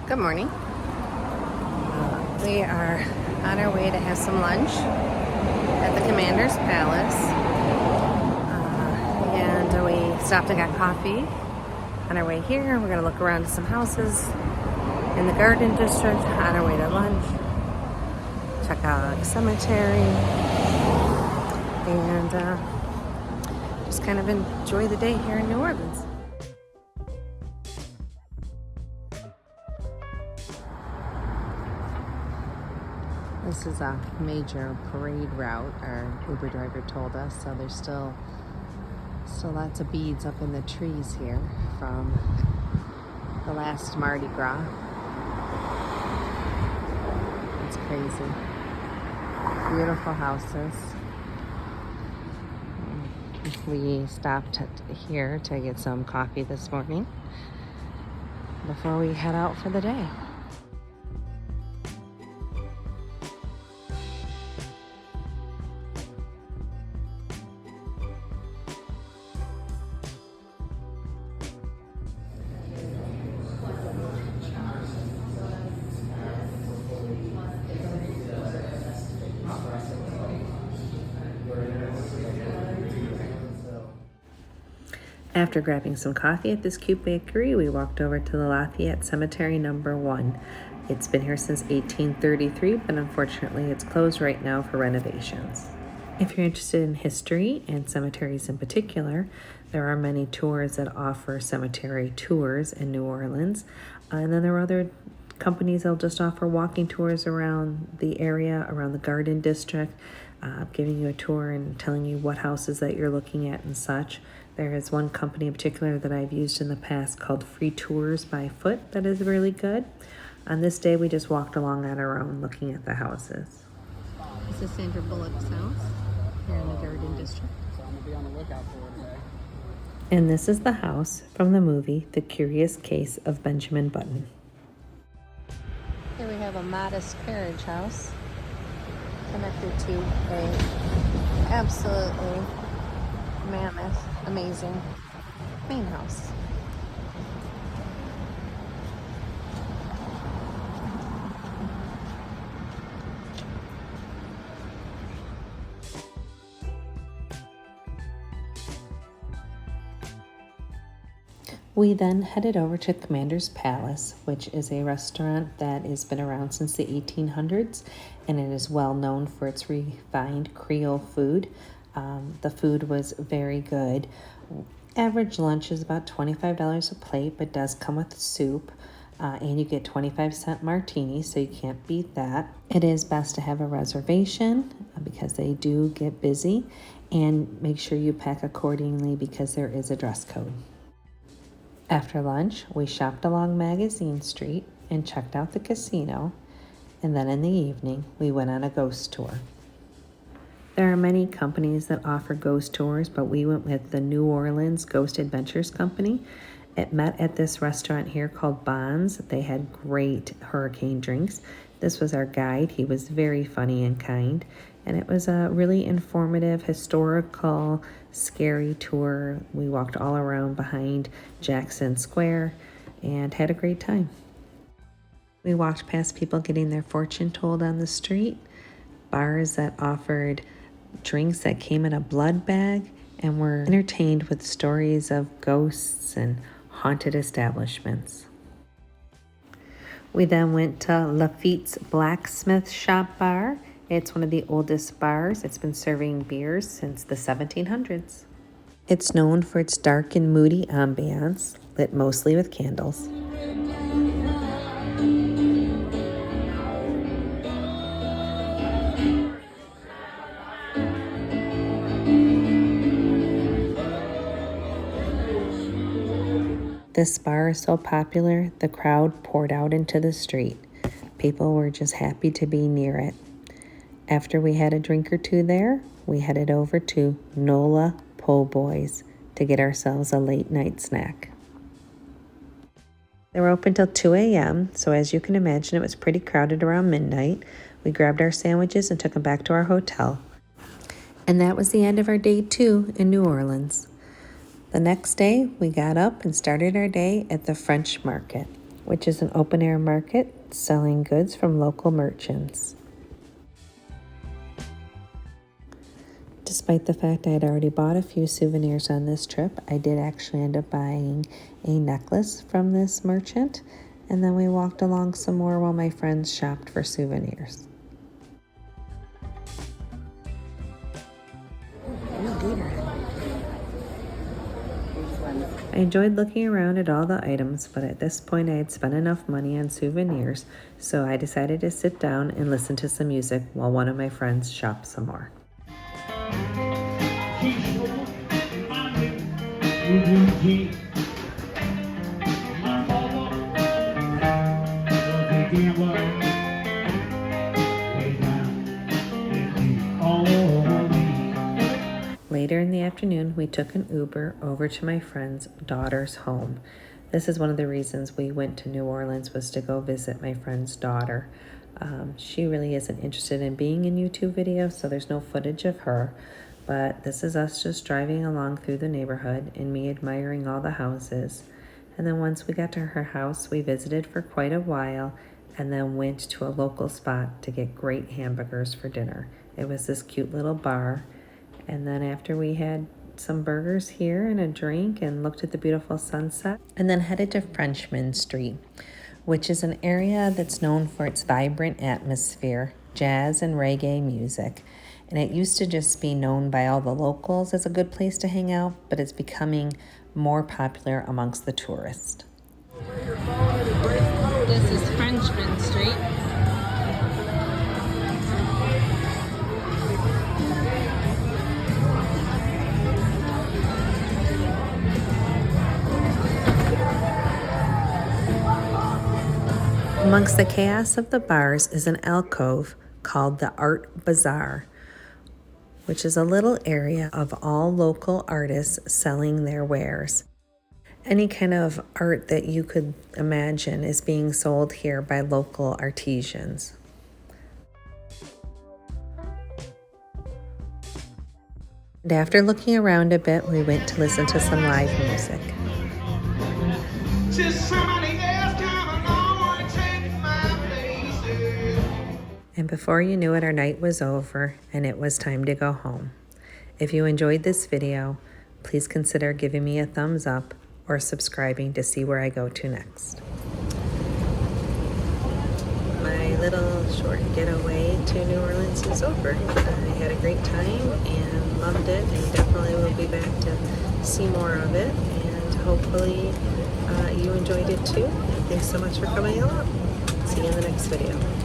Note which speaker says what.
Speaker 1: Good morning. We are on our way to have some lunch at the Commander's Palace. And we stopped and got coffee. On our way here, we're going to look around at some houses in the Garden District on our way to lunch. Check out the cemetery. And just kind of enjoy the day here in New Orleans. This is a major parade route, our Uber driver told us, so there's still lots of beads up in the trees here from the last Mardi Gras. It's crazy. Beautiful houses. We stopped here to get some coffee this morning before we head out for the day. After grabbing some coffee at this cute bakery, we walked over to the Lafayette Cemetery number 1. It's been here since 1833, but unfortunately it's closed right now for renovations. If you're interested in history and cemeteries in particular, there are many tours that offer cemetery tours in New Orleans. And then there are other companies that'll just offer walking tours around the area, around the Garden District, giving you a tour and telling you what houses that you're looking at and such. There is one company in particular that I've used in the past called Free Tours by Foot that is really good. On this day, we just walked along on our own looking at the houses. This is Sandra Bullock's house here in the Garden District.
Speaker 2: So I'm going to be on the lookout for it today.
Speaker 1: And this is the house from the movie The Curious Case of Benjamin Button. Here we have a modest carriage house connected to a absolutely mammoth, amazing main house. We then headed over to Commander's Palace, which is a restaurant that has been around since the 1800s, and it is well known for its refined Creole food. The food was very good. Average lunch is about $25 a plate, but does come with soup, and you get 25-cent martinis, so you can't beat that. It is best to have a reservation because they do get busy, and make sure you pack accordingly because there is a dress code. After lunch, we shopped along Magazine Street and checked out the casino, and then in the evening, we went on a ghost tour. There are many companies that offer ghost tours, but we went with the New Orleans Ghost Adventures Company. It met at this restaurant here called Bonds. They had great hurricane drinks. This was our guide. He was very funny and kind, and it was a really informative, historical, scary tour. We walked all around behind Jackson Square and had a great time. We walked past people getting their fortune told on the street, bars that offered drinks that came in a blood bag, and were entertained with stories of ghosts and haunted establishments. We then went to Lafitte's Blacksmith Shop Bar. It's one of the oldest bars. It's been serving beers since the 1700s. It's known for its dark and moody ambiance, lit mostly with candles. This bar is so popular, the crowd poured out into the street. People were just happy to be near it. After we had a drink or two there, we headed over to Nola Po' Boys to get ourselves a late night snack. They were open till 2 a.m., so as you can imagine, it was pretty crowded around midnight. We grabbed our sandwiches and took them back to our hotel. And that was the end of our day 2 in New Orleans. The next day, we got up and started our day at the French market. which is an open-air market selling goods from local merchants. Despite the fact I had already bought a few souvenirs on this trip, I did actually end up buying a necklace from this merchant, and then we walked along some more while my friends shopped for souvenirs. I enjoyed looking around at all the items, but at this point I had spent enough money on souvenirs, so I decided to sit down and listen to some music while one of my friends shopped some more. Later in the afternoon, we took an Uber over to my friend's daughter's home. This is one of the reasons we went to New Orleans, was to go visit my friend's daughter. She really isn't interested in being in YouTube videos, so there's no footage of her. But this is us just driving along through the neighborhood and me admiring all the houses. And then once we got to her house, we visited for quite a while and then went to a local spot to get great hamburgers for dinner. It was this cute little bar. And then after we had some burgers here and a drink and looked at the beautiful sunset, and then headed to Frenchman Street, which is an area that's known for its vibrant atmosphere, jazz and reggae music. And it used to just be known by all the locals as a good place to hang out, but it's becoming more popular amongst the tourists.
Speaker 3: This is Frenchman Street.
Speaker 1: Amongst the chaos of the bars is an alcove called the Art Bazaar, which is a little area of all local artists selling their wares. Any kind of art that you could imagine is being sold here by local artisans. And after looking around a bit, we went to listen to some live music. And before you knew it, our night was over and it was time to go home. If you enjoyed this video, please consider giving me a thumbs up or subscribing to see where I go to next. My little short getaway to New Orleans is over. I had a great time and loved it, and definitely will be back to see more of it, and hopefully you enjoyed it too. Thanks so much for coming along. See you in the next video.